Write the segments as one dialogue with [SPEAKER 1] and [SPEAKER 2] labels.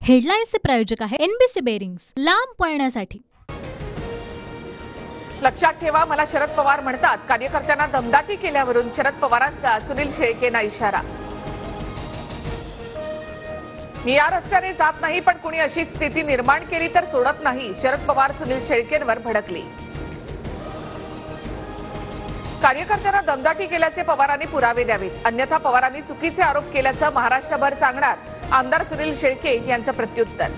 [SPEAKER 1] हेडलाईन्सचे प्रायोजक आहे NBC bearings, लांब पळण्यासाठी।
[SPEAKER 2] लक्षात ठेवा, मला शरद पवार म्हणतात। कार्यकर्त्यांना दमदाटी केल्यावरून शरद पवारांचा सुनील शेळकेंना इशारा। मी या रस्त्याने जात नाही, पण कुणी अशी स्थिती निर्माण केली तर सोडत नाही, शरद पवार सुनील शेळकेंवर भडकले। कार्यकर्त्यांना दमदाटी केल्याचे पवारांनी पुरावे द्यावेत, अन्यथा पवारांनी चुकीचे आरोप केल्याचं महाराष्ट्रभर सांगणार आमदार सुनील शेळके यांचं प्रत्युत्तर।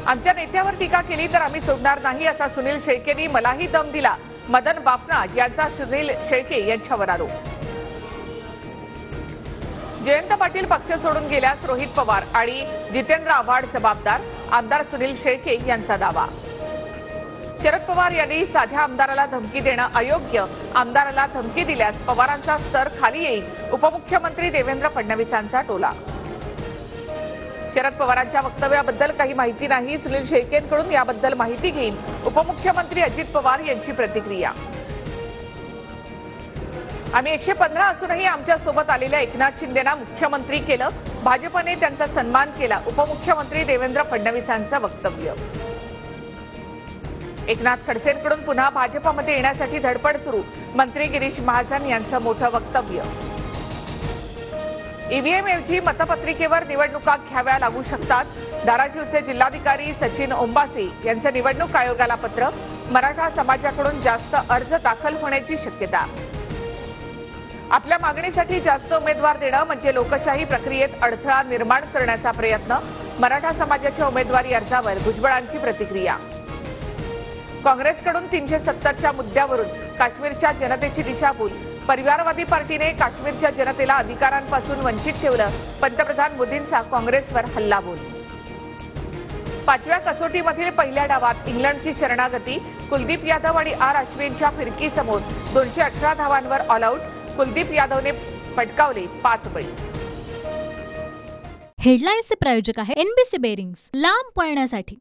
[SPEAKER 2] आमच्या नेत्यावर टीका केली तर आम्ही सोडणार नाही, असा सुनील शेळकेंनी मलाही दम दिला। मदन बापना यांचा सुनील शेळके यांच्यावर आरोप। जयंत पाटील पक्ष सोडून गेल्यास रोहित पवार आणि जितेंद्र आव्हाड जबाबदार, आमदार सुनील शेळके यांचा दावा। शरद पवार यांनी साध्या आमदाराला धमकी देणं अयोग्य, आमदाराला धमकी दिल्यास पवारांचा स्तर खाली येईल, उपमुख्यमंत्री देवेंद्र फडणवीसांचा टोला। शरद पवारांच्या वक्तव्याबद्दल काही माहिती नाही, सुनील शेळकेंकडून याबद्दल माहिती घेईन, उपमुख्यमंत्री अजित पवार यांची प्रतिक्रिया। आम्ही 115 असूनही आमच्या सोबत आलेल्या एकनाथ शिंदेना मुख्यमंत्री केलं, भाजपने त्यांचा सन्मान केला, उपमुख्यमंत्री देवेंद्र फडणवीसांचं वक्तव्य। एकनाथ खडसेंकडून पुन्हा भाजपमध्ये येण्यासाठी धडपड सुरू, मंत्री गिरीश महाजन यांचं मोठं वक्तव्य। ईव्हीएम ऐवजी मतपत्रिकेवर निवडणुका घ्याव्या लागू शकतात, धाराशिवचे जिल्हाधिकारी सचिन ओंबासे यांचं निवडणूक आयोगाला पत्र, मराठा समाजाकडून जास्त अर्ज दाखल होण्याची शक्यता। आपल्या मागणीसाठी जास्त उमेदवार देणं म्हणजे लोकशाही प्रक्रियेत अडथळा निर्माण करण्याचा प्रयत्न, मराठा समाजाच्या उमेदवारी अर्जावर भुजबळांची प्रतिक्रिया। काँग्रेसकडून 370च्या मुद्द्यावरून काश्मीरच्या जनतेची दिशाभूल, परिवारवादी पार्टीने काश्मीरच्या जनतेला अधिकारांपासून वंचित ठेवलं, पंतप्रधान मोदींचा काँग्रेसवर हल्लाबोल। 5व्या कसोटीमधील पहिल्या डावात इंग्लंडची शरणागती, कुलदीप यादव आणि आर अश्विनच्या फिरकीसमोर 218 धावांवर ऑल आऊट, कुलदीप यादवने पटकावले 5 बळी।
[SPEAKER 1] हेडलाईन्सचे प्रायोजक आहे एनबीसी बेरिंग्स, लांब पळण्यासाठी।